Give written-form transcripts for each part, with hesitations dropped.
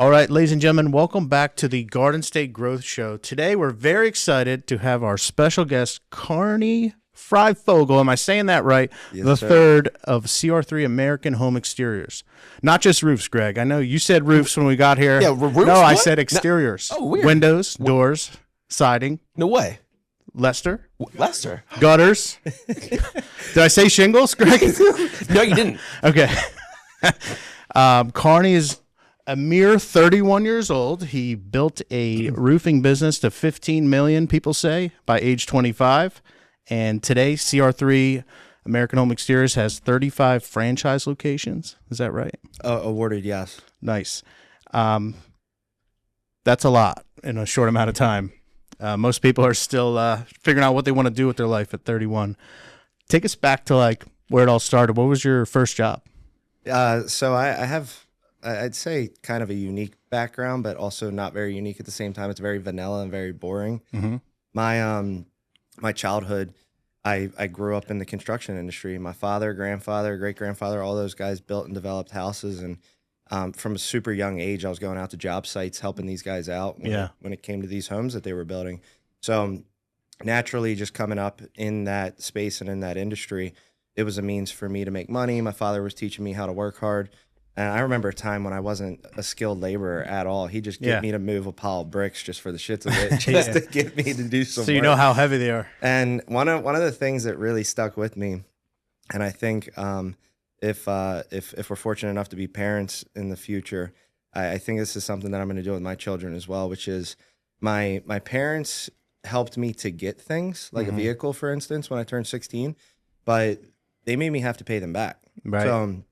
All right, ladies and gentlemen, welcome back to the Garden State Growth Show. Today, we're very excited to have our special guest, Carnie Fryfogle. Am I saying that right? Yes, the sir. third of CR3 American Home Exteriors. Not just roofs, Greg. I know you said roofs when we got here. Yeah, roofs? No, I What? said exteriors. Oh, weird. Windows, doors, siding, No way. Lester, Lester. gutters. Did I say shingles, Greg? No, you didn't. Okay. Carnie is a mere 31 years old. He built a roofing business to 15 million, people say, by age 25. And today, CR3 American Home Exteriors has 35 franchise locations. Is that right? Awarded, yes. Nice. That's a lot in a short amount of time. Most people are still figuring out what they want to do with their life at 31. Take us back to like where it all started. What was your first job? So I have, I'd say, kind of a unique background, but also not very unique at the same time. It's very vanilla and very boring. Mm-hmm. My childhood, I grew up in the construction industry. My father, grandfather, great-grandfather, all those guys built and developed houses. And from a super young age, I was going out to job sites helping these guys out when it came to these homes that they were building. So naturally, just coming up in that space and in that industry, it was a means for me to make money. My father was teaching me how to work hard. And I remember a time when I wasn't a skilled laborer at all. He just get me to move a pile of bricks just for the shits of it, just to get me to do some So you work. know how heavy they are. And one of the things that really stuck with me, and I think if we're fortunate enough to be parents in the future, I think this is something that I'm going to do with my children as well, which is my parents helped me to get things like a vehicle, for instance, when I turned 16, but they made me have to pay them back. Right. So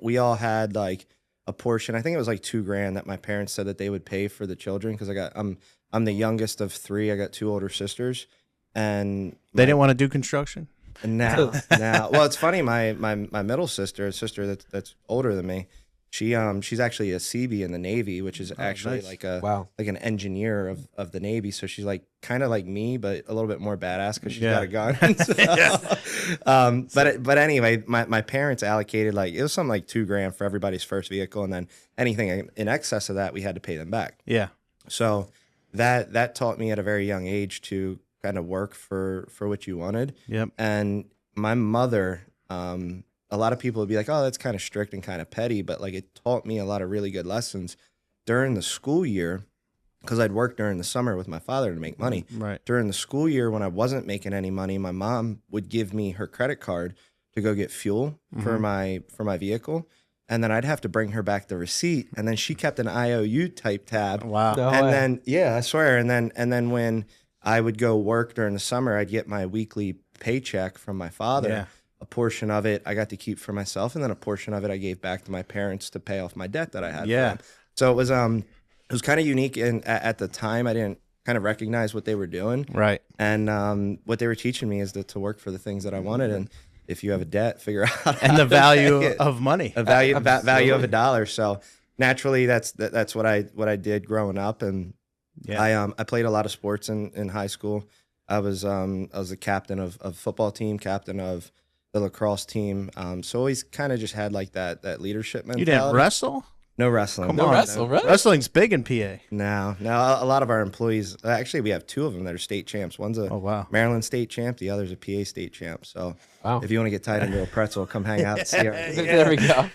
we all had like a portion. I think it was like $2,000 that my parents said that they would pay for the children because I'm the youngest of three. I got two older sisters, and They didn't want to do construction? now. Well, it's funny. My middle sister, a sister that's older than me, she's actually a Seabee in the Navy, which is actually nice. like an engineer of the Navy. So she's like kind of like me, but a little bit more badass because she's got a gun. So, but anyway, my parents allocated it was something like $2,000 for everybody's first vehicle, and then anything in excess of that, we had to pay them back. Yeah. So that taught me at a very young age to kind of work for what you wanted. Yep. And my mother, a lot of people would be like, oh, that's kind of strict and kind of petty, but like it taught me a lot of really good lessons during the school year because I'd work during the summer with my father to make money. Right. During the school year when I wasn't making any money, my mom would give me her credit card to go get fuel for my vehicle. And then I'd have to bring her back the receipt. And then she kept an IOU type tab. Wow. No And way. then, yeah, I swear. And then when I would go work during the summer, I'd get my weekly paycheck from my father. Yeah. A portion of it I got to keep for myself, and then a portion of it I gave back to my parents to pay off my debt that I had. Yeah. For them. So it was kind of unique, and at the time I didn't kind of recognize what they were doing. Right. And what they were teaching me is to work for the things that I wanted, and if you have a debt, figure out And how the to value pay it. of money. a value of a dollar. So naturally, that's what I did growing up, and Yeah. I played a lot of sports in high school. I was the captain of football team, captain of the lacrosse team. So always kind of just had like that leadership mentality. You didn't wrestle? No wrestling. Come No on. wrestle, really? Wrestling's big in PA. No. A lot of our employees, actually, we have two of them that are state champs. One's a Oh, wow. Maryland state champ. The other's a PA state champ. So Wow. if you want to get tied into a pretzel, come hang out and see her. There we go.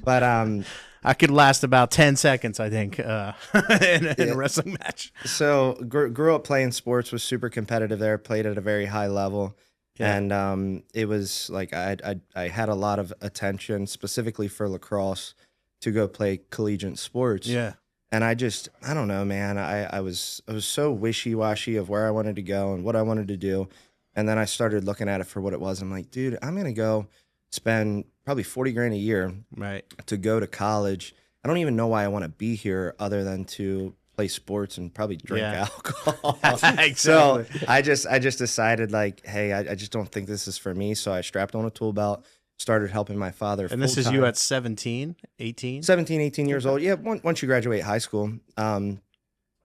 But I could last about 10 seconds, I think, in a wrestling match. so grew up playing sports, was super competitive there, played at a very high level. Yeah. And it was like I had a lot of attention specifically for lacrosse to go play collegiate sports. Yeah. And I don't know, man. I was so wishy-washy of where I wanted to go and what I wanted to do. And then I started looking at it for what it was. I'm like, dude, I'm going to go spend probably $40,000 a year Right. to go to college. I don't even know why I want to be here other than to play sports and probably drink Yeah. alcohol. Exactly. So I just decided like, hey, I just don't think this is for me. So I strapped on a tool belt, started helping my father. And this is full-time. you at 17, 18? 17, 18 years old. Yeah, once you graduate high school.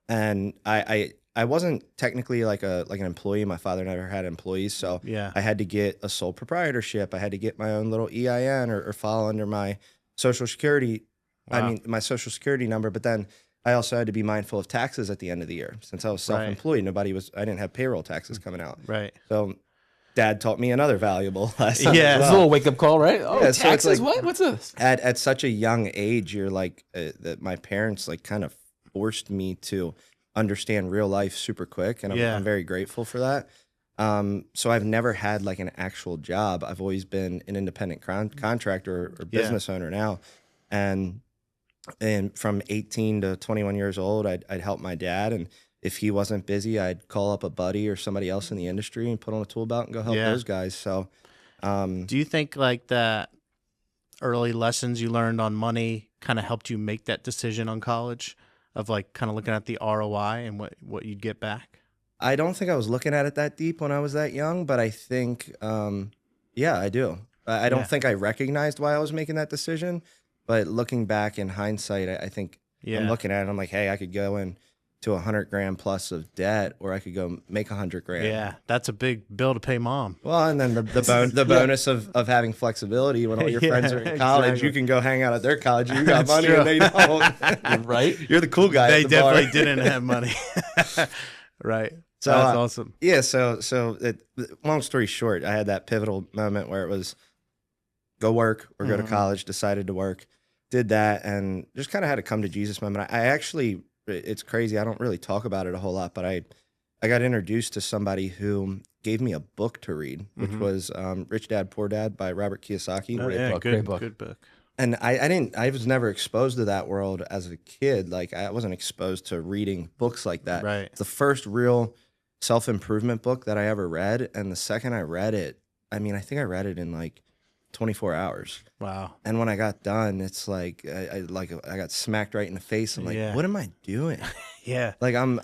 And I wasn't technically like an employee. My father never had employees, so Yeah. I had to get a sole proprietorship. I had to get my own little EIN or fall under my Social Security I Wow. mean, my social security number, but then I also had to be mindful of taxes at the end of the year. Since I was self-employed, I didn't have payroll taxes coming out. Right. So Dad taught me another valuable lesson. Yeah. as It's a well. little wake up call, right? Oh, Yeah, so it's taxes? like- What? What's this? At such a young age, you're like, that my parents like kind of forced me to understand real life super quick. And Yeah. I'm very grateful for that. So I've never had like an actual job. I've always been an independent contractor or business owner now. And from 18 to 21 years old, I'd help my dad. And if he wasn't busy, I'd call up a buddy or somebody else in the industry and put on a tool belt and go help those guys. So, Do you think like that early lessons you learned on money kind of helped you make that decision on college of like kind of looking at the ROI and what you'd get back? I don't think I was looking at it that deep when I was that young, but I think, yeah, I do. I don't think I recognized why I was making that decision, but looking back in hindsight, I think I'm looking at it. I'm like, hey, I could go in to $100,000 plus of debt, or I could go make $100,000. Yeah, that's a big bill to pay mom. Well, and then the bonus of having flexibility when all your friends are in college, exactly. you can go hang out at their college. You got That's money true. and they don't. Right? You're the cool guy. They at the bar. definitely didn't have money. Right. So That's awesome. Yeah. Long story short, I had that pivotal moment where it was go work or go to college. Decided to work, did that, and just kind of had a come to Jesus moment. I actually, it's crazy. I don't really talk about it a whole lot, but I got introduced to somebody who gave me a book to read, which was Rich Dad Poor Dad by Robert Kiyosaki. Oh, yeah, book, great book. good book. And I was never exposed to that world as a kid. Like I wasn't exposed to reading books like that. Right. It's the first real self-improvement book that I ever read. And the second I read it, I think I read it in like 24 hours. Wow. And when I got done, it's like, I got smacked right in the face. I'm like, Yeah. what am I doing? Yeah. Like I'm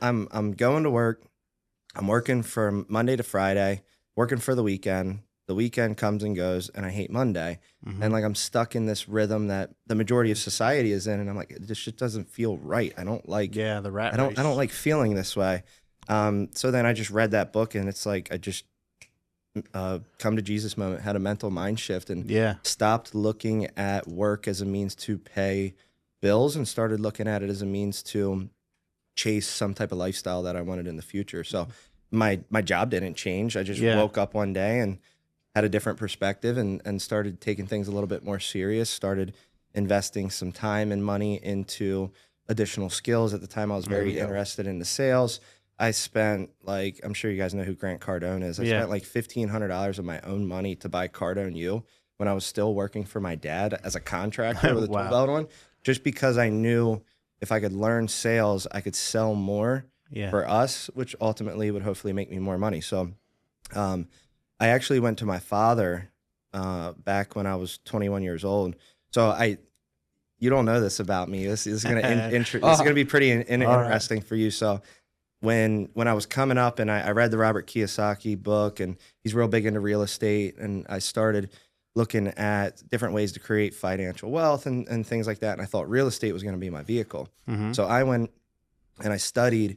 going to work. I'm working from Monday to Friday, working for the weekend. The weekend comes and goes, and I hate Monday. And like I'm stuck in this rhythm that the majority of society is in, and I'm like, this shit doesn't feel right. I don't like. Yeah, the rat I don't. race. I don't like feeling this way. So then I just read that book, and it's like I just come to Jesus moment, had a mental mind shift, and stopped looking at work as a means to pay bills, and started looking at it as a means to chase some type of lifestyle that I wanted in the future. So my job didn't change. I just woke up one day and had a different perspective and started taking things a little bit more serious, started investing some time and money into additional skills. At the time, I was very interested in the sales. I spent like, I'm sure you guys know who Grant Cardone is. I spent like $1,500 of my own money to buy Cardone U when I was still working for my dad as a contractor with a tool belt on, just because I knew if I could learn sales, I could sell more for us, which ultimately would hopefully make me more money. So I actually went to my father back when I was 21 years old. So you don't know this about me. This is going to be pretty interesting for you. So when I was coming up and I read the Robert Kiyosaki book, and he's real big into real estate, and I started looking at different ways to create financial wealth and things like that. And I thought real estate was going to be my vehicle. So I went and I studied.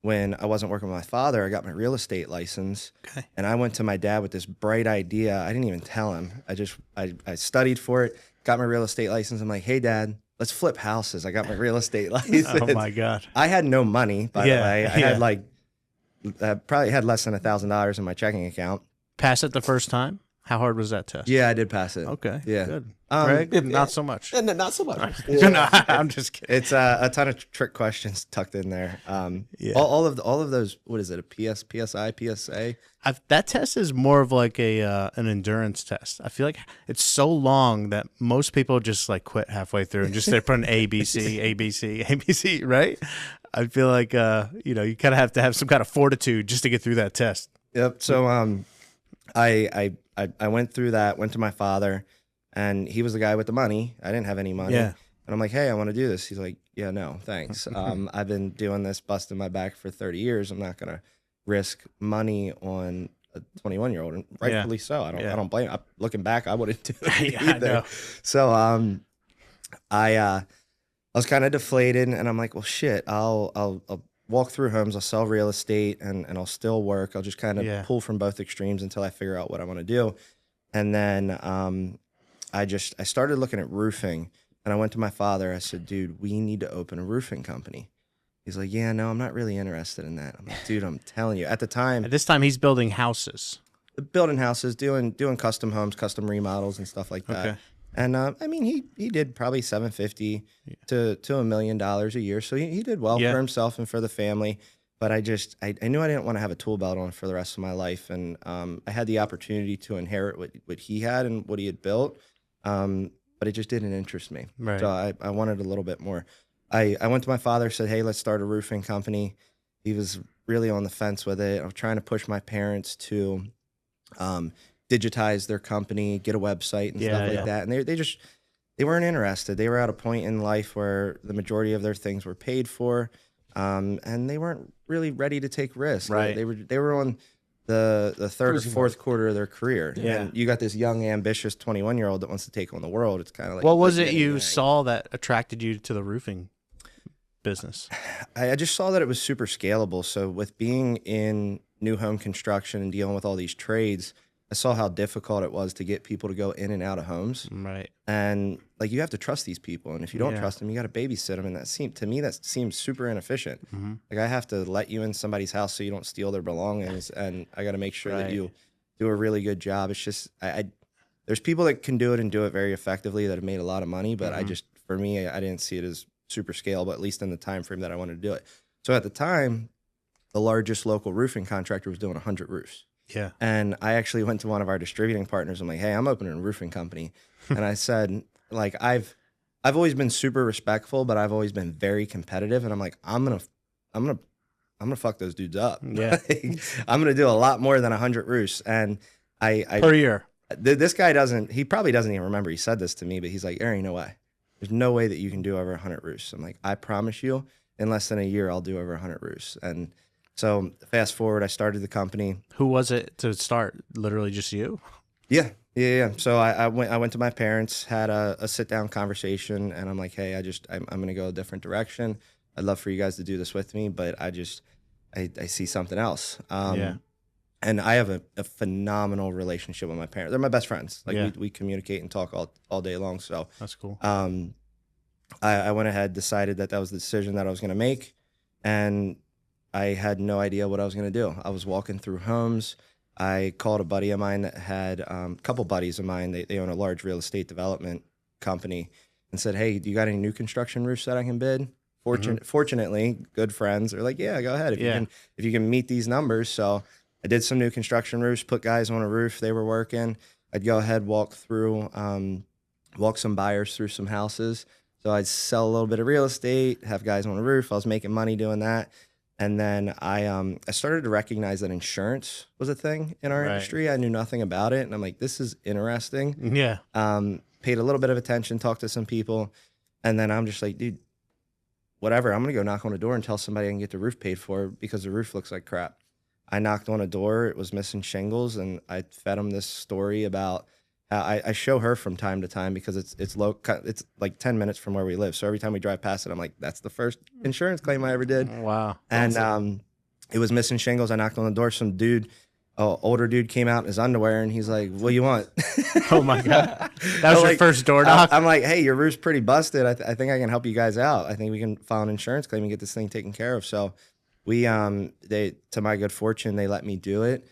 When I wasn't working with my father, I got my real estate license, and I went to my dad with this bright idea. I didn't even tell him. I studied for it, got my real estate license. I'm like, hey, Dad, let's flip houses. I got my real estate license. Oh my God. I had no money, by the way. I had like, probably had less than $1,000 in my checking account. Pass it the first time? How hard was that test? Yeah, I did pass it. Okay. Yeah. Good. Greg, not so much. Not so much. No, I'm just kidding. It's a ton of trick questions tucked in there. All of those. What is it? A PSI, PSA? That test is more of like an endurance test. I feel like it's so long that most people just like quit halfway through and just start putting A, B, C, A, B, C, A, B, C. Right? I feel like you kind of have to have some kind of fortitude just to get through that test. Yep. So I went through that. Went to my father. And he was the guy with the money. I didn't have any money. Yeah. And I'm like, hey, I want to do this. He's like, yeah, no, thanks. I've been doing this, busting my back for 30 years. I'm not going to risk money on a 21-year-old. And rightfully so. I don't blame him. Looking back, I wouldn't do it either. I know. So I was kind of deflated. And I'm like, well, shit, I'll walk through homes. I'll sell real estate and I'll still work. I'll just kind of pull from both extremes until I figure out what I want to do. And then I started looking at roofing, And I went to my father. I said, dude, we need to open a roofing company. He's like, yeah, no, I'm not really interested in that. I'm like, dude, I'm telling you. At the time, At this time, he's building houses. building houses, doing custom homes, custom remodels and stuff like that. Okay. And I mean, he did probably $750 to $1 million a year. So he did well Yeah. for himself and for the family. But I knew I didn't want to have a tool belt on for the rest of my life. And I had the opportunity to inherit what he had and what he had built. But it just didn't interest me. Right. So I wanted a little bit more. I went to my father, said, hey, let's start a roofing company. He was really on the fence with it. I was trying to push my parents to digitize their company, get a website and stuff like that. And they weren't interested. They were at a point in life where the majority of their things were paid for, and they weren't really ready to take risks. Right. They were on the third or fourth quarter of their career. Yeah. And you got this young, ambitious 21-year-old that wants to take on the world. It's kind of like, What was it you saw that attracted you to the roofing business? I just saw that it was super scalable. So with being in new home construction and dealing with all these trades, I saw how difficult it was to get people to go in and out of homes. Right. And like, you have to trust these people. And if you don't Yeah. trust them, you got to babysit them. And to me, that seems super inefficient. Mm-hmm. Like, I have to let you in somebody's house so you don't steal their belongings. And I got to make sure that you do a really good job. It's just, there's people that can do it and do it very effectively that have made a lot of money. But for me, I didn't see it as super scalable, at least in the time frame that I wanted to do it. So at the time, the largest local roofing contractor was doing 100 roofs. Yeah. And I actually went to one of our distributing partners. I'm like, hey, I'm opening a roofing company. And I said, like, I've always been super respectful, but I've always been very competitive. And I'm like, I'm gonna fuck those dudes up. Yeah. I'm gonna do a lot more than 100 roofs. And I Per year. This guy he probably doesn't even remember he said this to me, but he's like, Aaron, no way. There's no way that you can do over 100 roofs. I'm like, I promise you, in less than a year, I'll do over 100 roofs. And so fast forward, I started the company. Who was it to start? Literally just you? Yeah. So I went to my parents, had a sit down conversation, and I'm like, hey, I'm going to go a different direction. I'd love for you guys to do this with me, but I see something else. And I have a phenomenal relationship with my parents. They're my best friends. Like, we communicate and talk all day long. So that's cool. I went ahead, decided that was the decision that I was going to make, and I had no idea what I was going to do. I was walking through homes. I called a buddy of mine that had a couple buddies of mine. They own a large real estate development company, and said, hey, do you got any new construction roofs that I can bid? Fortunately, good friends. They're like, yeah, go ahead if you can meet these numbers. So I did some new construction roofs, put guys on a roof. They were working. I'd go ahead, walk some buyers through some houses. So I'd sell a little bit of real estate, have guys on a roof. I was making money doing that. And then I started to recognize that insurance was a thing in our industry. I knew nothing about it. And I'm like, this is interesting. Yeah. Paid a little bit of attention, talked to some people. And then I'm just like, dude, whatever. I'm going to go knock on a door and tell somebody I can get the roof paid for because the roof looks like crap. I knocked on a door. It was missing shingles. And I fed them this story about how I show her from time to time because it's low. It's like 10 minutes from where we live. So every time we drive past it, I'm like, that's the first insurance claim I ever did. Wow. And it was missing shingles. I knocked on the door. Some dude, older dude, came out in his underwear and he's like, what do you want? Oh my God. That was your first door knock? I'm like, hey, your roof's pretty busted. I think I can help you guys out. I think we can file an insurance claim and get this thing taken care of. So we, to my good fortune, they let me do it.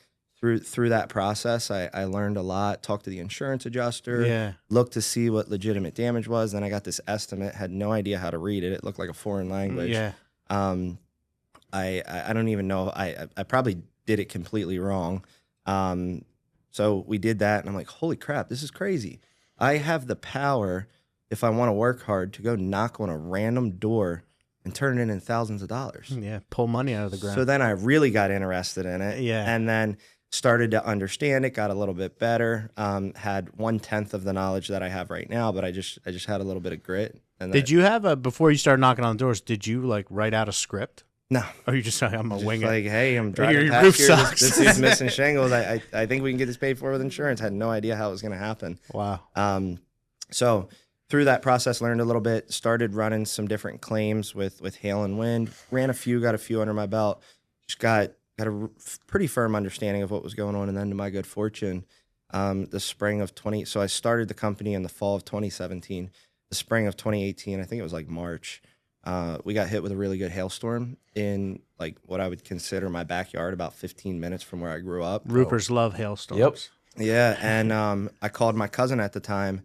Through that process, I learned a lot, talked to the insurance adjuster, looked to see what legitimate damage was. Then I got this estimate, had no idea how to read it. It looked like a foreign language. Yeah. I don't even know. I probably did it completely wrong. So we did that, and I'm like, holy crap, this is crazy. I have the power, if I want to work hard, to go knock on a random door and turn it in thousands of dollars. Yeah, pull money out of the ground. So then I really got interested in it. Yeah. And then started to understand it, got a little bit better, had 1/10 of the knowledge that I have right now, but I just had a little bit of grit. And did you have before you started knocking on doors, did you like write out a script? No. Or you just say, I'm going to wing it? Like, hey, I'm driving Your past roof here. sucks. This dude's missing shingles. I think we can get this paid for with insurance. Had no idea how it was going to happen. Wow. So through that process, learned a little bit, started running some different claims with hail and wind, ran a few, got a few under my belt, just got a pretty firm understanding of what was going on. And then to my good fortune, the spring of so I started the company in the fall of 2017. the spring of 2018, I think it was like March, we got hit with a really good hailstorm in like what I would consider my backyard, about 15 minutes from where I grew up. Roofers love hailstorms. Yep. Yeah, and I called my cousin at the time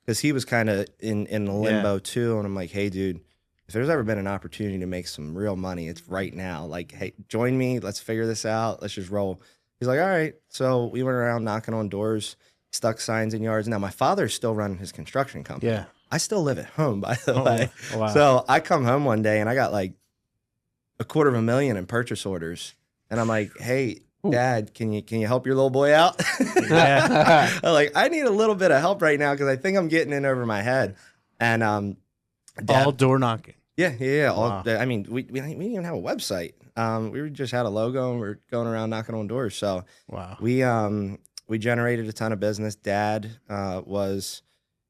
because he was kind of in limbo too, and I'm like, hey, dude, if there's ever been an opportunity to make some real money, it's right now. Like, hey, join me. Let's figure this out. Let's just roll. He's like, all right. So we went around knocking on doors, stuck signs in yards. Now, my father's still running his construction company. Yeah. I still live at home, by the way. Wow. So I come home one day and I got like $250,000 in purchase orders. And I'm like, hey, Dad, can you help your little boy out? Yeah. I'm like, I need a little bit of help right now because I think I'm getting in over my head. And Dad, All door knocking. yeah. Wow. I mean, we didn't even have a website. We just had a logo and we're going around knocking on doors. So Wow. we generated a ton of business. Dad was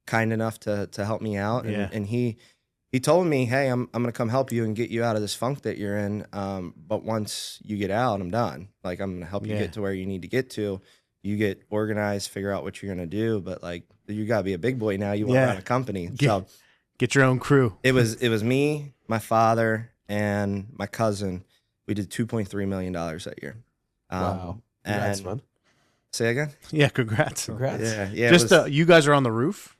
kind enough to help me out, and he told me, hey, I'm gonna come help you and get you out of this funk that you're in. But once you get out, I'm done. Like, I'm gonna help you get to where you need to get to. You get organized, figure out what you're gonna do. But like, you gotta be a big boy now. You want to run a company. So Get your own crew. it was me, my father, and my cousin. We did $2.3 million that year. Wow. That's And fun. say again? Yeah, congrats. Congrats. Yeah. Just you guys are on the roof?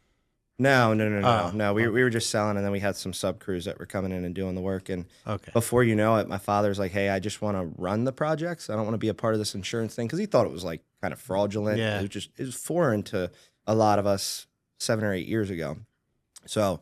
No. Oh. We were just selling, and then we had some sub crews that were coming in and doing the work. And Okay. before you know it, my father's like, "Hey, I just want to run the projects. I don't want to be a part of this insurance thing," because he thought it was like kind of fraudulent. Yeah. It was foreign to a lot of us 7 or 8 years ago. So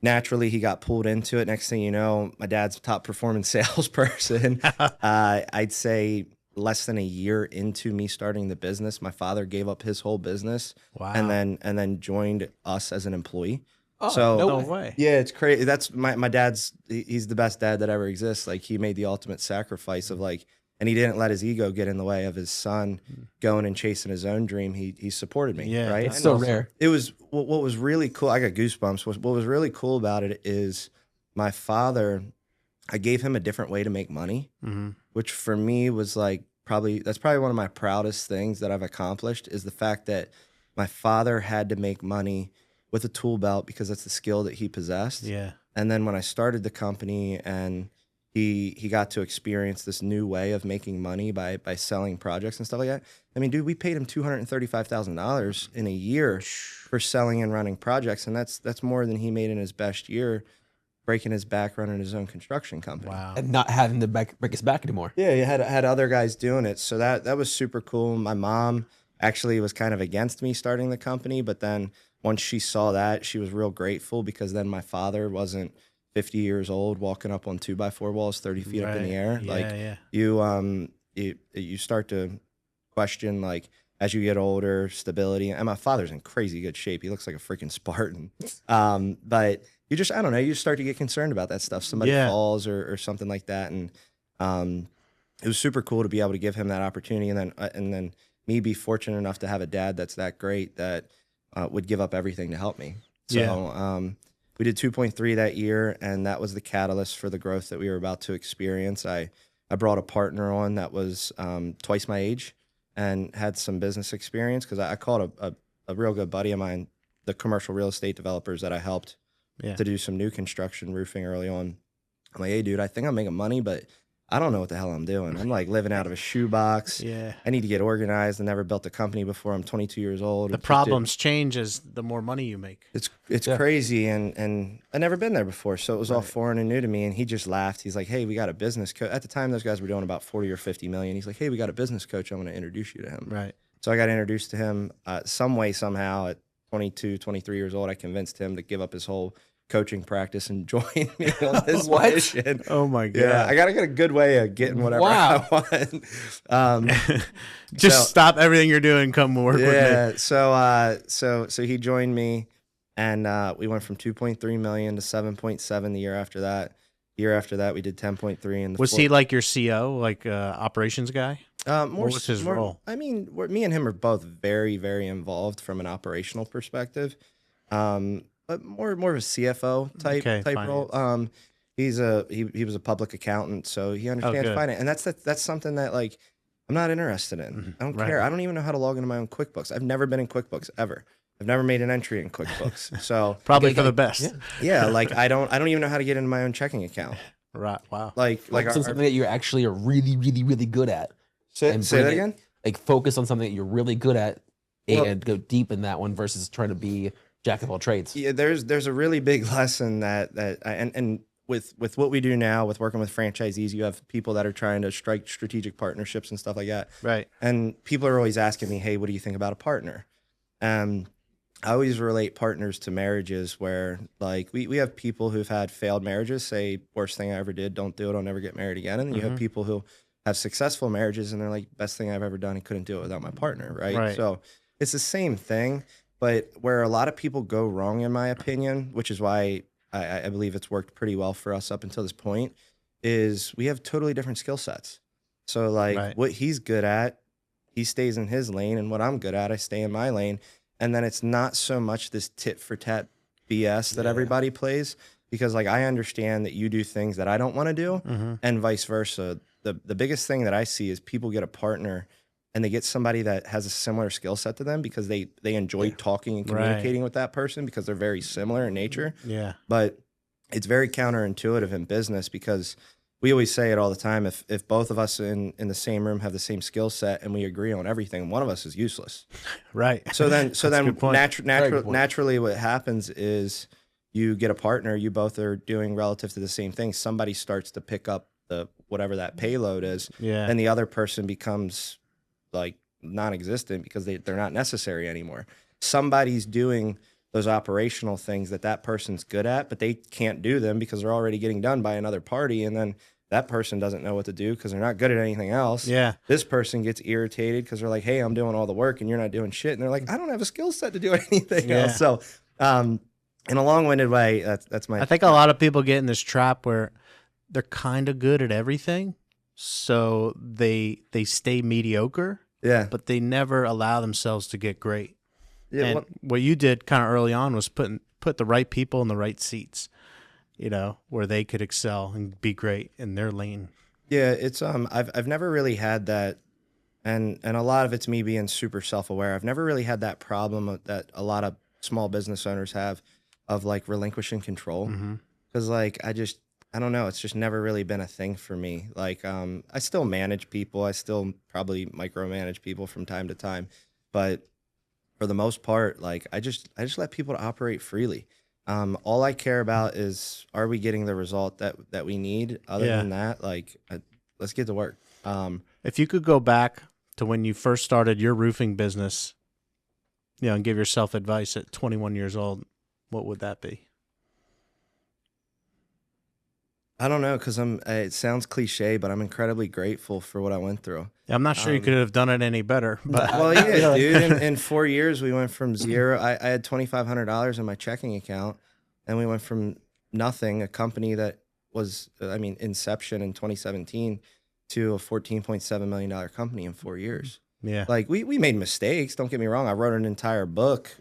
naturally, he got pulled into it. Next thing you know, my dad's top performing salesperson. I'd say less than a year into me starting the business, my father gave up his whole business. Wow. and then joined us as an employee. Oh, So no No way. way. yeah, it's crazy. That's my dad's. He's the best dad that ever exists. Like, he made the ultimate sacrifice of like, and he didn't let his ego get in the way of his son going and chasing his own dream. He supported me. Yeah, right. It's so rare. It was what was really cool. I got goosebumps. What was really cool about it is my father. I gave him a different way to make money, which for me was like that's probably one of my proudest things that I've accomplished, is the fact that my father had to make money with a tool belt because that's the skill that he possessed. Yeah. And then when I started the company and he got to experience this new way of making money by selling projects and stuff like that. I mean, dude, we paid him $235,000 in a year for selling and running projects, and that's more than he made in his best year, breaking his back running his own construction company. Wow. And not having to break his back anymore. Yeah, you had other guys doing it, so that was super cool. My mom actually was kind of against me starting the company, but then once she saw that, she was real grateful, because then my father wasn't 50 years old walking up on 2x4 walls 30 feet up in the air. Yeah, Like, yeah. you start to question, like, as you get older, stability. And my father's in crazy good shape. He looks like a freaking Spartan. But you just, I don't know, you start to get concerned about that stuff. Somebody falls or something like that. And it was super cool to be able to give him that opportunity. And then me be fortunate enough to have a dad that's that great that would give up everything to help me. So we did 2.3 that year, and that was the catalyst for the growth that we were about to experience. I brought a partner on that was twice my age and had some business experience, because I called a real good buddy of mine, the commercial real estate developers that I helped to do some new construction roofing early on. I'm like, hey, dude, I think I'm making money, but I don't know what the hell I'm doing. I'm like living out of a shoebox. Yeah. I need to get organized. I never built a company before. I'm 22 years old. The problems change as the more money you make. It's crazy, and I never been there before, so it was all foreign and new to me. And he just laughed. He's like, "Hey, we got a business coach." At the time, those guys were doing about 40 or 50 million. He's like, "Hey, we got a business coach. I'm going to introduce you to him." Right. So I got introduced to him some way, somehow. At 22, 23 years old, I convinced him to give up his whole coaching practice and join me on this mission. Oh my God. Yeah, I gotta get a good way of getting whatever I want. Just stop everything you're doing. Come work with me. Yeah. So he joined me, and we went from 2.3 million to 7.7 the year after that. Year after that, we did 10.3. And Was he like your CO, like operations guy? More, what was his role? I mean, me and him are both very, very involved from an operational perspective. But more of a CFO type finance. role. He was a public accountant, so he understands finance, and that's something that, like, I'm not interested in. I don't care. I don't even know how to log into my own QuickBooks. I've never been in QuickBooks ever. I've never made an entry in QuickBooks. So Probably for the best. Yeah. yeah, like I don't even know how to get into my own checking account. Right. Wow. Like Focus on something that you're actually really, really, really good at. say and that bring it- again. Like focus on something that you're really good at Well- and go deep in that one versus trying to be jack of all trades. Yeah, there's a really big lesson and with what we do now with working with franchisees, you have people that are trying to strike strategic partnerships and stuff like that. Right. And people are always asking me, hey, what do you think about a partner? I always relate partners to marriages where like we have people who've had failed marriages say, worst thing I ever did, don't do it, I'll never get married again. And then you have people who have successful marriages and they're like, best thing I've ever done, I couldn't do it without my partner, right? So it's the same thing, but where a lot of people go wrong, in my opinion, which is why I believe it's worked pretty well for us up until this point, is we have totally different skill sets. So like what he's good at, he stays in his lane, and what I'm good at, I stay in my lane. And then it's not so much this tit for tat BS that everybody plays, because like I understand that you do things that I don't want to do, and vice versa. The biggest thing that I see is people get a partner and they get somebody that has a similar skill set to them because they enjoy talking and communicating with that person because they're very similar in nature. Yeah. But it's very counterintuitive in business because we always say it all the time. If both of us in the same room have the same skill set and we agree on everything, one of us is useless. Right. So then good naturally what happens is you get a partner, you both are doing relative to the same thing. Somebody starts to pick up the whatever that payload is, and the other person becomes like non-existent because they're not necessary anymore. Somebody's doing those operational things that person's good at, but they can't do them because they're already getting done by another party. And then that person doesn't know what to do because they're not good at anything else. Yeah. This person gets irritated because they're like, hey, I'm doing all the work and you're not doing shit. And they're like, I don't have a skill set to do anything else. So in a long-winded way, that's my... I think a lot of people get in this trap where they're kind of good at everything. So they stay mediocre, but they never allow themselves to get great. Yeah, and what you did kind of early on was put the right people in the right seats, you know, where they could excel and be great in their lane. Yeah, it's I've never really had that, and a lot of it's me being super self-aware. I've never really had that problem that a lot of small business owners have of like relinquishing control, because like I don't know, it's just never really been a thing for me. Like I still manage people, I still probably micromanage people from time to time, but for the most part, like I just let people to operate freely. All I care about is, are we getting the result that we need? Other than that, like let's get to work. If you could go back to when you first started your roofing business, you know, and give yourself advice at 21 years old, what would that be? I don't know, because it sounds cliche, but I'm incredibly grateful for what I went through. Yeah, I'm not sure you could have done it any better. But well, yeah, dude. In 4 years, we went from zero. I had $2,500 in my checking account, and we went from nothing, a company that was, inception in 2017, to a $14.7 million company in 4 years. Yeah, like we made mistakes. Don't get me wrong. I wrote an entire book,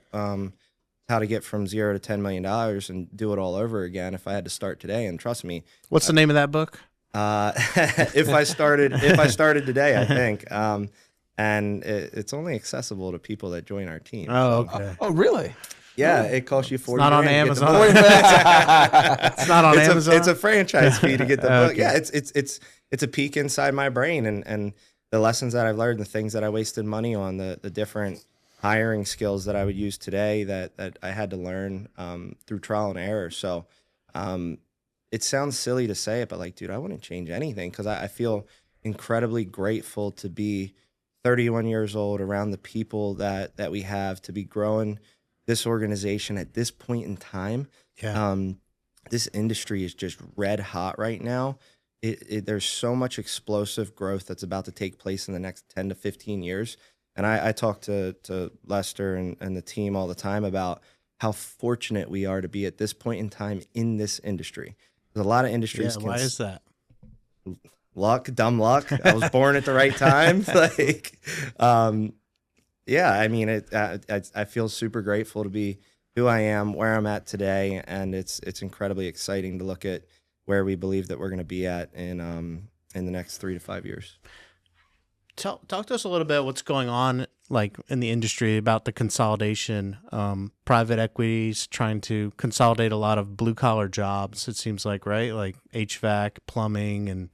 how to get from $0 to $10 million and do it all over again if I had to start today. And trust me. What's the name of that book? If I started today, I think. And it's only accessible to people that join our team. Oh, okay. Oh, really? Yeah, it costs you $40. Not on Amazon. It's not on Amazon. It's a franchise fee to get the book. Okay. Yeah, it's a peek inside my brain and the lessons that I've learned, the things that I wasted money on, the different hiring skills that I would use today that I had to learn through trial and error. So it sounds silly to say it, but like, dude, I wouldn't change anything because I feel incredibly grateful to be 31 years old around the people that we have, to be growing this organization at this point in time. Yeah. This industry is just red hot right now. There's so much explosive growth that's about to take place in the next 10 to 15 years. And I talk to Lester and the team all the time about how fortunate we are to be at this point in time in this industry. There's a lot of industries. Yeah, why is that? Luck, dumb luck. I was born at the right time. Like, yeah, I mean, I feel super grateful to be who I am, where I'm at today, and it's incredibly exciting to look at where we believe that we're going to be at in the next 3 to 5 years. Talk to us a little bit what's going on like in the industry about the consolidation. Private equities trying to consolidate a lot of blue collar jobs. It seems like, right? Like HVAC, plumbing, and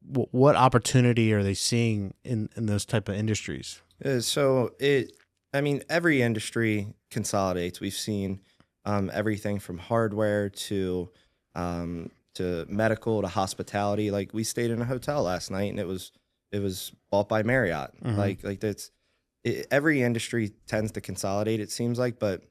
what opportunity are they seeing in those type of industries? I mean, every industry consolidates. We've seen everything from hardware to medical to hospitality. Like we stayed in a hotel last night, and it was bought by Marriott. Every industry tends to consolidate. It seems like, but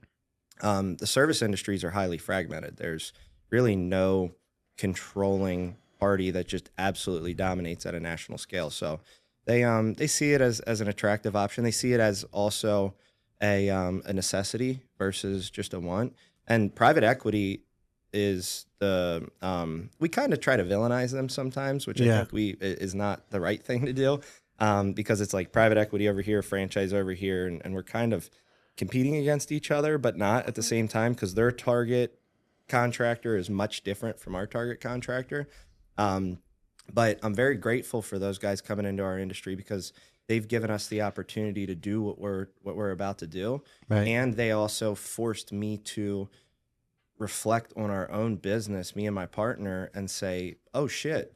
the service industries are highly fragmented. There's really no controlling party that just absolutely dominates at a national scale. So they see it as an attractive option. They see it as also a necessity versus just a want. And private equity is we kind of try to villainize them sometimes, which I think is not the right thing to do, because it's like private equity over here, franchise over here, and we're kind of competing against each other, but not at the same time, because their target contractor is much different from our target contractor. But I'm very grateful for those guys coming into our industry because they've given us the opportunity to do what we're about to do. Right. And they also forced me to reflect on our own business, me and my partner, and say, oh shit,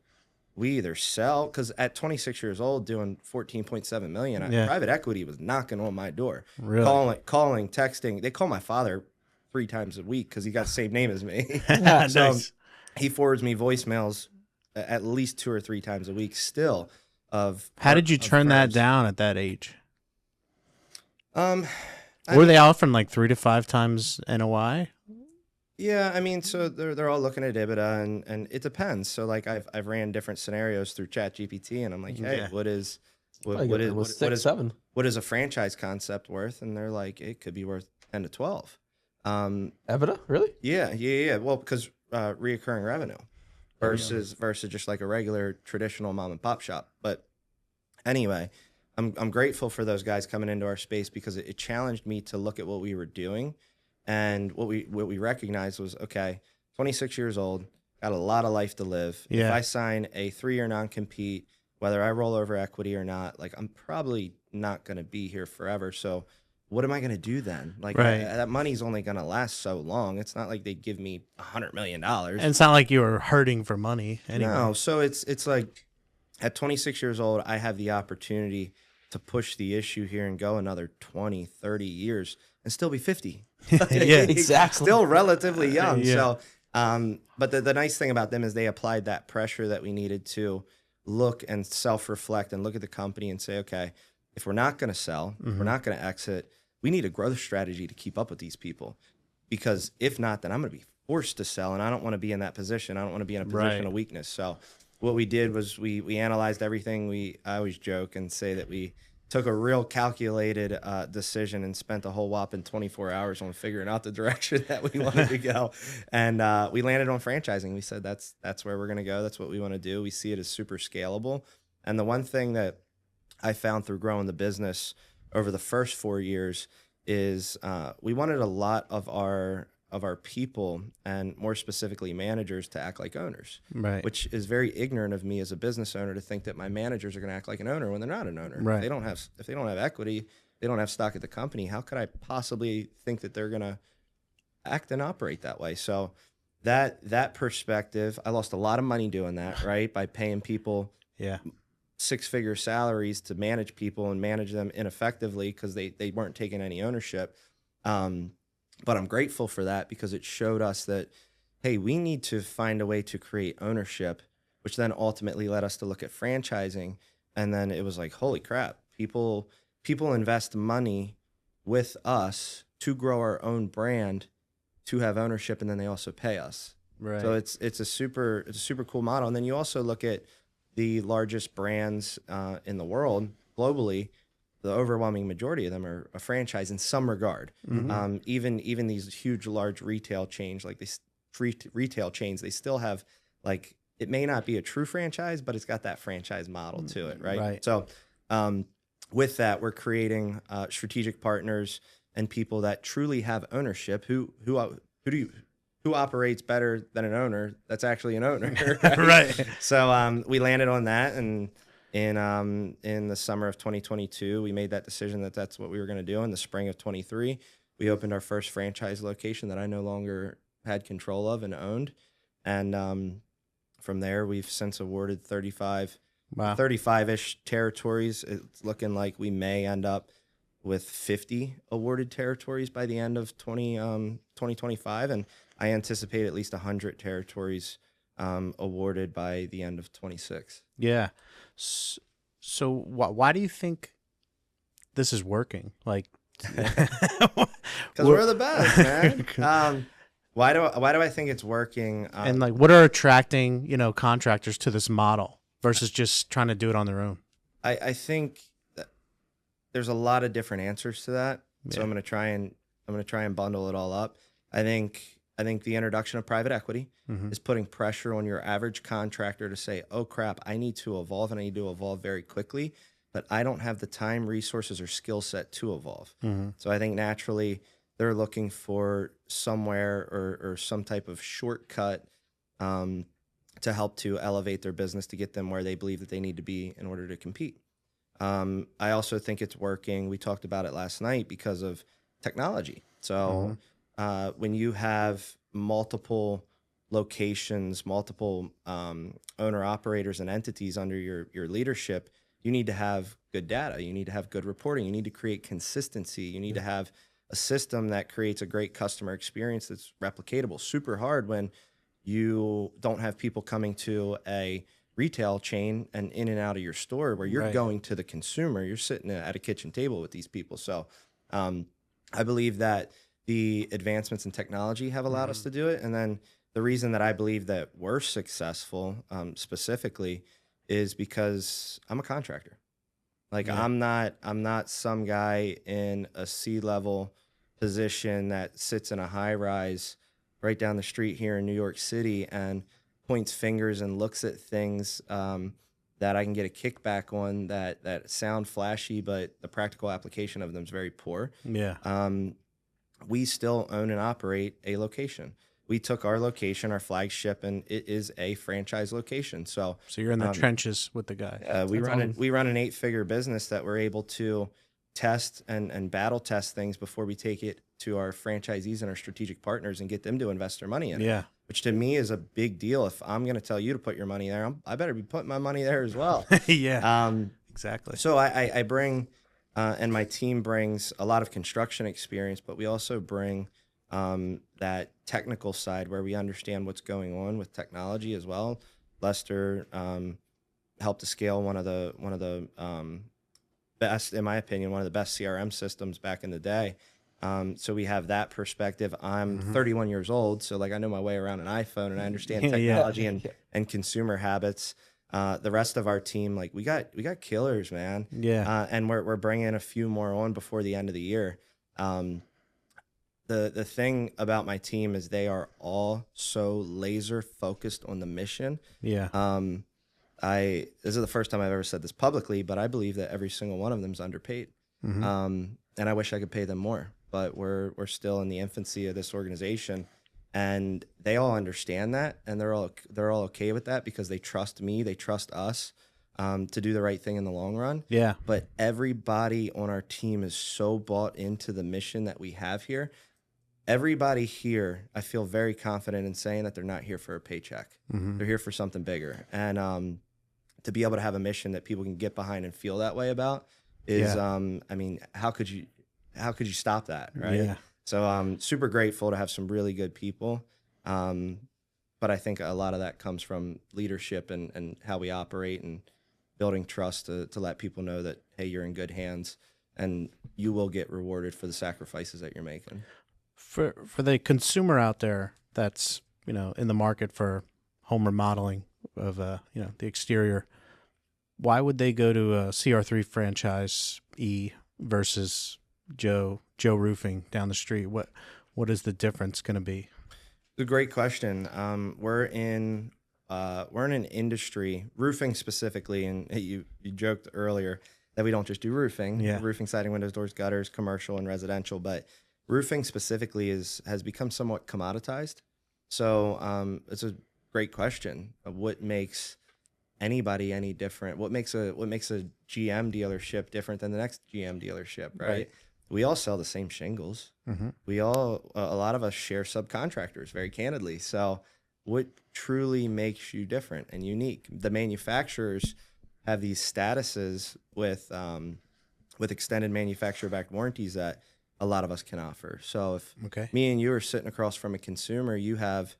we either sell, because at 26 years old doing 14.7 million, private equity was knocking on my door. Really? Calling, texting. They call my father 3 times a week because he got the same name as me. So nice. He forwards me voicemails at least 2 or 3 times a week still. How did you turn that down at that age? Were they offering like 3 to 5 times NOI? Yeah, I mean, so they're all looking at EBITDA, and it depends. So like I've ran different scenarios through ChatGPT, and I'm like, hey, what is a franchise concept worth? And they're like, it could be worth 10 to 12. EBITDA, really? Yeah. Well, because reoccurring revenue versus just like a regular traditional mom and pop shop. But anyway, I'm grateful for those guys coming into our space because it challenged me to look at what we were doing. And what we recognized was, okay, 26 years old, got a lot of life to live. Yeah. If I sign a 3-year non-compete, whether I roll over equity or not, like I'm probably not going to be here forever. So what am I going to do then? Like that money's only going to last so long. It's not like they give me $100 million. And it's not like you were hurting for money anyway. No. So it's like at 26 years old, I have the opportunity to push the issue here and go another 20, 30 years and still be 50. Yeah, exactly. Still relatively young. Yeah. So, but the nice thing about them is they applied that pressure that we needed to look and self-reflect and look at the company and say, okay, if we're not going to sell, if we're not going to exit, we need a growth strategy to keep up with these people. Because if not, then I'm going to be forced to sell, and I don't want to be in that position. I don't want to be in a position of weakness. So what we did was we analyzed everything. I always joke and say that we took a real calculated decision and spent a whole whopping 24 hours on figuring out the direction that we wanted to go. And we landed on franchising. We said that's where we're going to go. That's what we want to do. We see it as super scalable. And the one thing that I found through growing the business over the first 4 years is we wanted a lot of our people, and more specifically managers, to act like owners, right? Which is very ignorant of me as a business owner to think that my managers are going to act like an owner when they're not an owner. Right. If they don't have equity, they don't have stock at the company. How could I possibly think that they're going to act and operate that way? So that perspective, I lost a lot of money doing that, right? By paying people 6-figure salaries to manage people and manage them ineffectively because they weren't taking any ownership. But I'm grateful for that because it showed us that, hey, we need to find a way to create ownership, which then ultimately led us to look at franchising. And then it was like, holy crap, people invest money with us to grow our own brand, to have ownership, and then they also pay us. Right. So it's a super cool model. And then you also look at the largest brands in the world globally. The overwhelming majority of them are a franchise in some regard. Mm-hmm. Even these huge, large retail chains, like these retail chains, they still have, like, it may not be a true franchise, but it's got that franchise model to it, right? So with that, we're creating strategic partners and people that truly have ownership. Who who operates better than an owner that's actually an owner, Right. So we landed on that, and in the summer of 2022, we made that decision that that's what we were going to do. In the spring of 23, we opened our first franchise location that I no longer had control of and owned, and from there we've since awarded 35-ish territories. It's looking like we may end up with 50 awarded territories by the end of 2025, and I anticipate at least 100 territories awarded by the end of 26. Yeah. So why do you think this is working? Like, because we're the best, man. Why do I think it's working? And like, what are attracting, contractors to this model versus just trying to do it on their own? I think that there's a lot of different answers to that. So I'm going to try and bundle it all up. I think the introduction of private equity is putting pressure on your average contractor to say, oh crap, I need to evolve, and I need to evolve very quickly, but I don't have the time, resources, or skill set to evolve. So I think naturally they're looking for somewhere or some type of shortcut to help to elevate their business to get them where they believe that they need to be in order to compete. I also think it's working. We talked about it last night because of technology. So when you have multiple locations, multiple owner operators and entities under your leadership, you need to have good data. You need to have good reporting. You need to create consistency. You need to have a system that creates a great customer experience that's replicatable. Super hard when you don't have people coming to a retail chain and in and out of your store where you're going to the consumer. You're sitting at a kitchen table with these people. So I believe that the advancements in technology have allowed us to do it. And then the reason that I believe that we're successful specifically is because I'm a contractor. Like I'm not some guy in a C-level position that sits in a high rise right down the street here in New York City and points fingers and looks at things that I can get a kickback on that sound flashy, but the practical application of them is very poor. Yeah. We still own and operate a location. We took our location, our flagship, and it is a franchise location. So you're in the trenches with the guys. we run an 8-figure business that we're able to test and battle test things before we take it to our franchisees and our strategic partners and get them to invest their money in it. Yeah. Which to me is a big deal. If I'm going to tell you to put your money there, I better be putting my money there as well. Yeah. Exactly. So I bring, and my team brings a lot of construction experience, but we also bring that technical side where we understand what's going on with technology as well. Lester helped to scale one of the best, in my opinion, one of the best CRM systems back in the day. So we have that perspective. I'm 31 years old, so like I know my way around an iPhone and I understand technology and consumer habits. The rest of our team, like we got killers, man. Yeah. And we're bringing a few more on before the end of the year. The thing about my team is they are all so laser focused on the mission. Yeah. This is the first time I've ever said this publicly, but I believe that every single one of them is underpaid. And I wish I could pay them more, but we're still in the infancy of this organization, and they all understand that, and they're all okay with that because they trust me, they trust us to do the right thing in the long run. Yeah. But everybody on our team is so bought into the mission that we have here. Everybody here, I feel very confident in saying that they're not here for a paycheck. They're here for something bigger. And to be able to have a mission that people can get behind and feel that way about is, I mean, how could you stop that, right? Yeah. So I'm super grateful to have some really good people. But I think a lot of that comes from leadership and how we operate and building trust to let people know that, hey, you're in good hands and you will get rewarded for the sacrifices that you're making. For the consumer out there that's, in the market for home remodeling of, the exterior, why would they go to a CR3 franchise versus Joe Roofing down the street? What is the difference going to be? It's a great question. We're in an industry, roofing specifically, and you joked earlier that we don't just do roofing. Yeah. Roofing, siding, windows, doors, gutters, commercial and residential, but roofing specifically has become somewhat commoditized. So it's a great question of what makes anybody any different. What makes a GM dealership different than the next GM dealership, right? We all sell the same shingles. We all, a lot of us share subcontractors, very candidly. So what truly makes you different and unique? The manufacturers have these statuses with extended manufacturer-backed warranties that a lot of us can offer. So if me and you are sitting across from a consumer, you have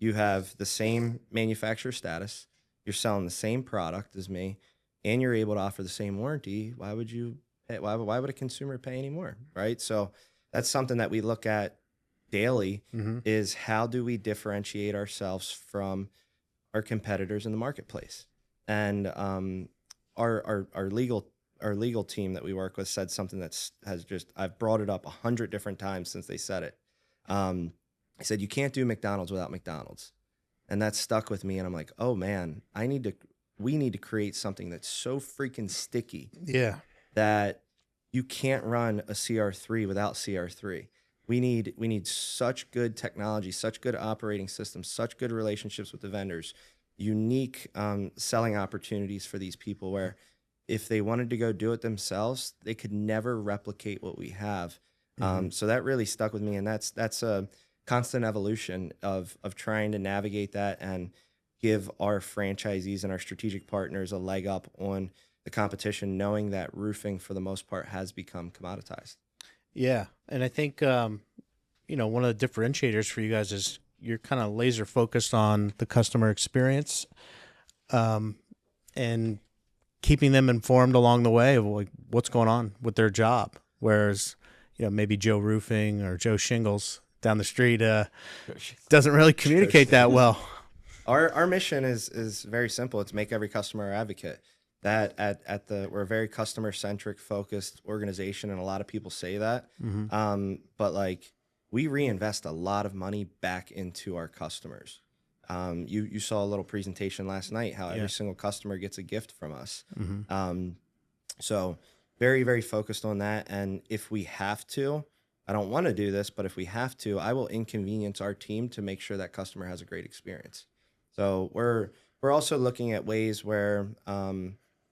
the same manufacturer status, you're selling the same product as me, and you're able to offer the same warranty. Why would you pay, why would a consumer pay any more, right? So that's something that we look at daily is how do we differentiate ourselves from our competitors in the marketplace? And our legal team that we work with said something I've brought it up 100 different times since they said it. I said, you can't do McDonald's without McDonald's. And that stuck with me. And I'm like, oh man, we need to create something that's so freaking sticky. Yeah. That you can't run a CR3 without CR3. We need such good technology, such good operating systems, such good relationships with the vendors, unique selling opportunities for these people where if they wanted to go do it themselves, they could never replicate what we have. So that really stuck with me. And that's a constant evolution of trying to navigate that and give our franchisees and our strategic partners a leg up on the competition, knowing that roofing for the most part has become commoditized. Yeah. And I think, one of the differentiators for you guys is you're kind of laser focused on the customer experience, and keeping them informed along the way of like what's going on with their job. Whereas, maybe Joe Roofing or Joe Shingles down the street doesn't really communicate that well. Our mission is very simple. It's make every customer our advocate. That we're a very customer centric focused organization, and a lot of people say that. But like we reinvest a lot of money back into our customers. You saw a little presentation last night how every single customer gets a gift from us. So very, very focused on that. And if we have to, I don't want to do this, but if we have to, I will inconvenience our team to make sure that customer has a great experience. So we're also looking at ways where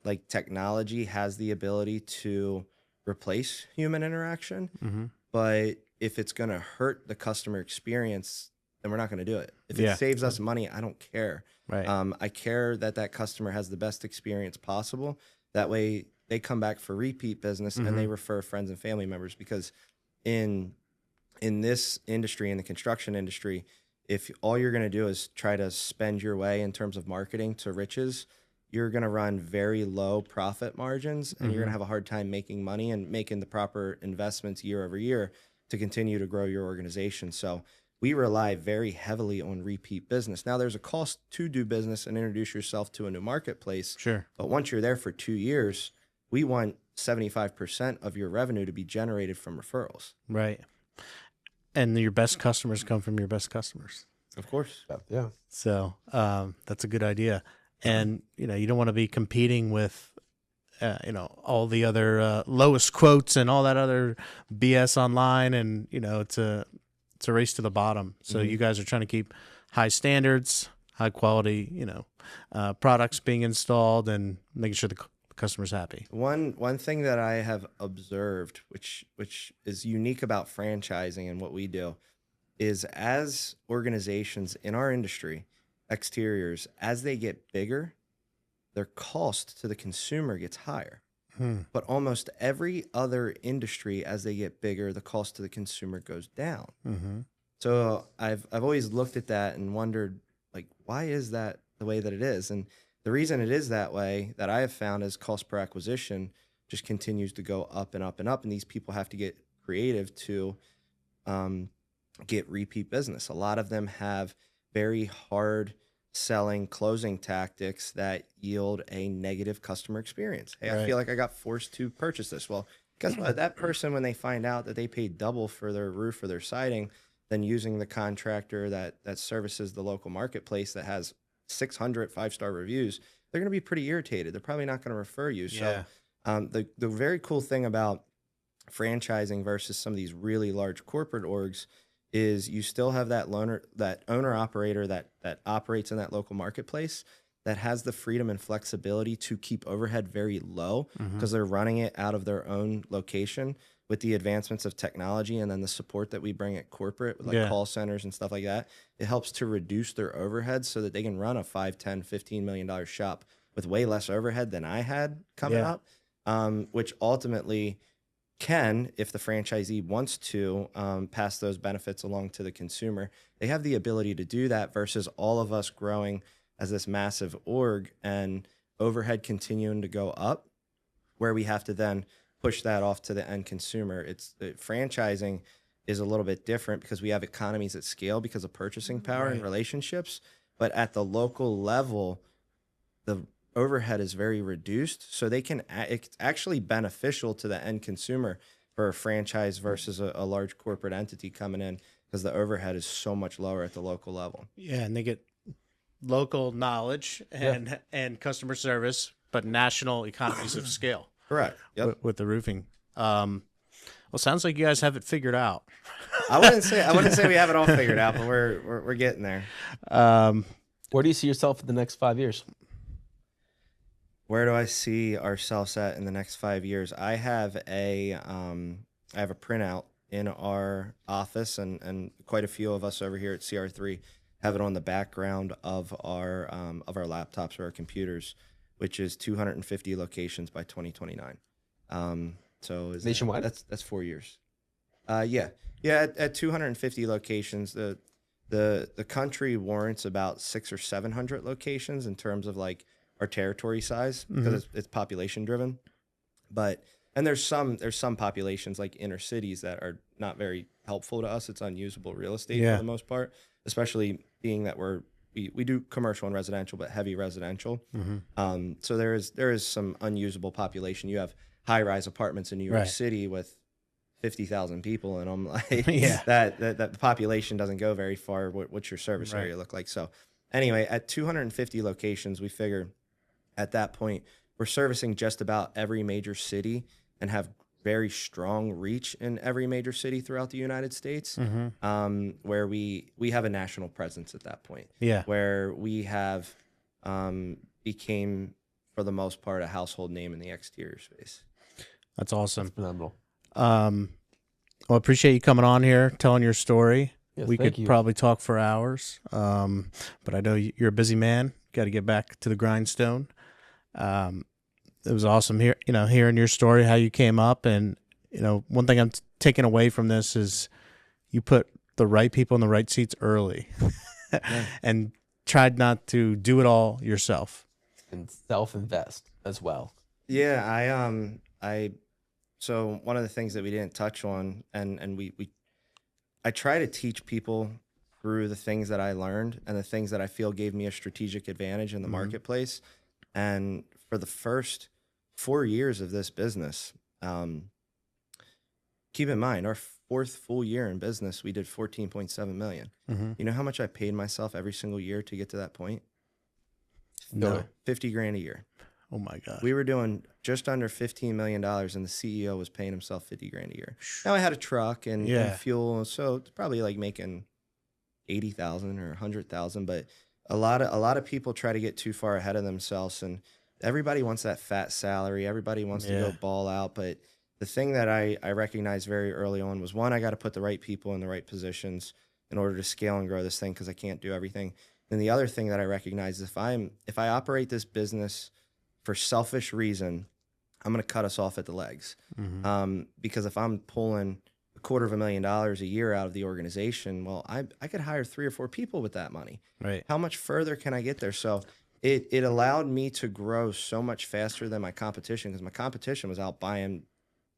like technology has the ability to replace human interaction, but if it's going to hurt the customer experience, then we're not going to do it. If it saves us money, I don't care. Right. I care that customer has the best experience possible. That way they come back for repeat business and they refer friends and family members, because in this industry, in the construction industry, if all you're going to do is try to spend your way in terms of marketing to riches, you're going to run very low profit margins, and you're going to have a hard time making money and making the proper investments year over year to continue to grow your organization. So we rely very heavily on repeat business. Now, there's a cost to do business and introduce yourself to a new marketplace. Sure. But once you're there for 2 years, we want 75% of your revenue to be generated from referrals. Right. And your best customers come from your best customers. Of course. Yeah. So that's a good idea. And, you don't want to be competing with, all the other lowest quotes and all that other BS online. And, it's a race to the bottom. So you guys are trying to keep high standards, high quality, products being installed and making sure the customer's happy. One thing that I have observed, which is unique about franchising and what we do, is as organizations in our industry, exteriors, as they get bigger, their cost to the consumer gets higher. But almost every other industry, as they get bigger, the cost to the consumer goes down. So I've always looked at that and wondered, like, why is that the way that it is? And the reason it is that way, that I have found, is cost per acquisition just continues to go up and up and up. And these people have to get creative to get repeat business. A lot of them have very hard selling closing tactics that yield a negative customer experience. Hey, I feel like I got forced to purchase this. Well, guess what? That person, when they find out that they paid double for their roof or their siding than using the contractor that services the local marketplace that has 600 5-star reviews, they're going to be pretty irritated. They're probably not going to refer you. So the very cool thing about franchising versus some of these really large corporate orgs is you still have that owner operator that operates in that local marketplace that has the freedom and flexibility to keep overhead very low because they're running it out of their own location with the advancements of technology and then the support that we bring at corporate with like call centers and stuff like that. It helps to reduce their overhead so that they can run a 5, 10, $15 million shop with way less overhead than I had coming up, which ultimately can, if the franchisee wants to, pass those benefits along to the consumer. They have the ability to do that versus all of us growing as this massive org and overhead continuing to go up, where we have to then push that off to the end consumer. Franchising is a little bit different because we have economies at scale because of purchasing power and relationships. But at the local level, the overhead is very reduced. So it's actually beneficial to the end consumer for a franchise versus a large corporate entity coming in because the overhead is so much lower at the local level. Yeah, and they get local knowledge and customer service, but national economies of scale. Correct. Yep. With the roofing. Well, sounds like you guys have it figured out. I wouldn't say we have it all figured out, but we're getting there. Where do you see yourself in the next 5 years? Where do I see ourselves at in the next 5 years? I have a printout in our office, and quite a few of us over here at CR3 have it on the background of our laptops or our computers, which is 250 locations by 2029. So is nationwide? That's 4 years. At 250 locations, the country warrants about 600 or 700 locations in terms of like our territory size because it's population driven. And there's some populations like inner cities that are not very helpful to us. It's unusable real estate for the most part, especially being that we do commercial and residential, but heavy residential. So there is some unusable population. You have high-rise apartments in New York City with 50,000 people, and I'm like, that the population doesn't go very far. What's your service area look like? So anyway, at 250 locations, we figure at that point we're servicing just about every major city and have very strong reach in every major city throughout the United States, where we have a national presence at that point. Where we have became, for the most part, a household name in the exterior space. That's awesome. That's phenomenal. Well, I appreciate you coming on here, telling your story. Yes, we could probably talk for hours, but I know you're a busy man. Got to get back to the grindstone. It was awesome hearing your story, how you came up, and one thing I'm taking away from this is you put the right people in the right seats early, and tried not to do it all yourself and self-invest as well. Yeah, so one of the things that we didn't touch on, and I try to teach people through the things that I learned and the things that I feel gave me a strategic advantage in the marketplace. And for the first 4 years of this business, keep in mind, our fourth full year in business, we did 14.7 million. You know how much I paid myself every single year to get to that point? No. 50 grand a year. Oh my God. We were doing just under $15 million, and the CEO was paying himself 50 grand a year. Now I had a truck and fuel, so it's probably like making 80,000 or 100,000. But a lot of people try to get too far ahead of themselves, and everybody wants that fat salary. Everybody wants to go ball out. But the thing that I recognized very early on was, one, I got to put the right people in the right positions in order to scale and grow this thing, because I can't do everything. And the other thing that I recognize is if I operate this business for selfish reason, I'm going to cut us off at the legs. Because if I'm pulling $250,000 a year out of the organization, well, I could hire 3 or 4 people with that money. Right. How much further can I get there? So it allowed me to grow so much faster than my competition, because my competition was out buying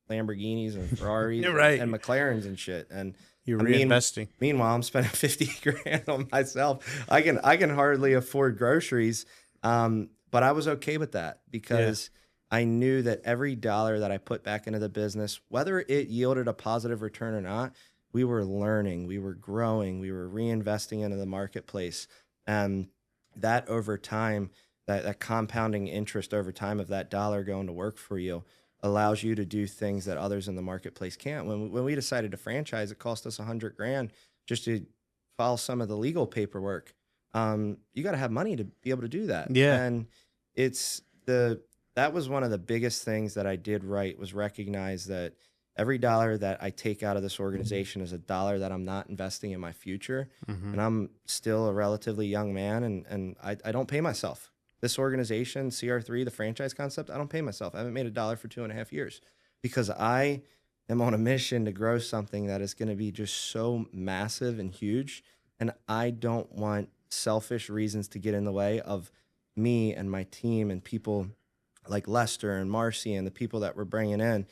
Lamborghinis and Ferraris and McLarens and shit. And you're reinvesting. Meanwhile, I'm spending 50 grand on myself. I can hardly afford groceries. But I was okay with that, because I knew that every dollar that I put back into the business, whether it yielded a positive return or not, we were learning, we were growing, we were reinvesting into the marketplace. And that over time, that compounding interest over time of that dollar going to work for you allows you to do things that others in the marketplace can't. When we decided to franchise, it cost us 100 grand just to file some of the legal paperwork. You got to have money to be able to do that. Yeah. And that was one of the biggest things that I did right, was recognize that every dollar that I take out of this organization is a dollar that I'm not investing in my future. And I'm still a relatively young man, and I don't pay myself. This organization, CR3, the franchise concept, I don't pay myself. I haven't made a dollar for 2.5 years because I am on a mission to grow something that is going to be just so massive and huge. And I don't want selfish reasons to get in the way of me and my team and people like Lester and Marcy and the people that we're bringing in,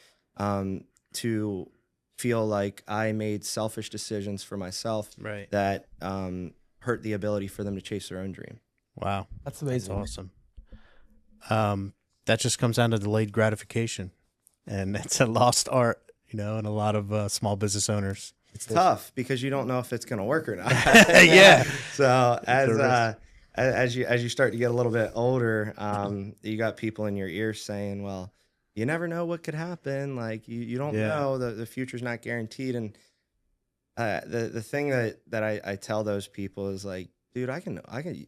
to feel like I made selfish decisions for myself that hurt the ability for them to chase their own dream. Wow. That's amazing. That's awesome. That just comes down to delayed gratification, and it's a lost art, in a lot of small business owners. It's tough because you don't know if it's going to work or not. Yeah. So as you start to get a little bit older, you got people in your ear saying, well, you never know what could happen. Like you don't know, the future's not guaranteed. And the thing that I tell those people is like, dude, I can,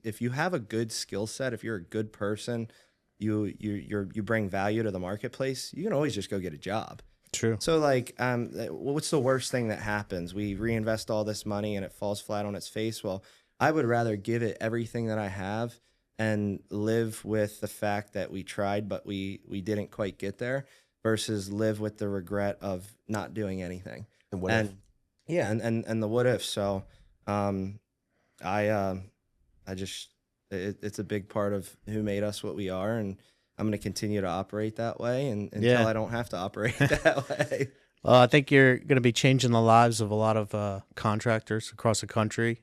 if you have a good skill set, if you're a good person, you bring value to the marketplace, you can always just go get a job. True. So like, what's the worst thing that happens? We reinvest all this money and it falls flat on its face. Well, I would rather give it everything that I have and live with the fact that we tried, but we didn't quite get there, versus live with the regret of not doing anything. And what if? Yeah. And the what if. So, it's a big part of who made us what we are, and I'm going to continue to operate that way until I don't have to operate that way. Well, I think you're going to be changing the lives of a lot of contractors across the country.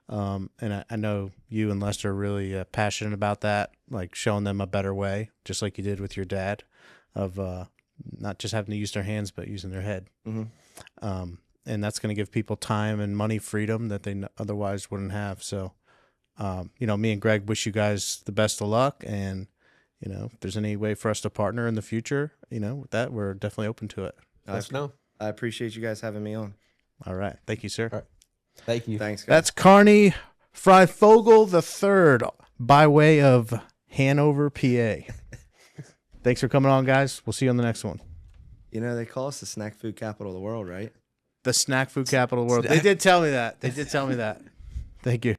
And I know you and Lester are really passionate about that, like showing them a better way, just like you did with your dad, of not just having to use their hands, but using their head. And that's going to give people time and money freedom that they otherwise wouldn't have. So, me and Greg wish you guys the best of luck. And, if there's any way for us to partner in the future, with that, we're definitely open to it. Let us know. I appreciate you guys having me on. All right. Thank you, sir. All right. Thank you. Thanks, guys. That's Carnie Fryfogle III by way of Hanover, PA. Thanks for coming on, guys. We'll see you on the next one. They call us the snack food capital of the world, right? The snack food capital of the world. They did tell me that. Thank you.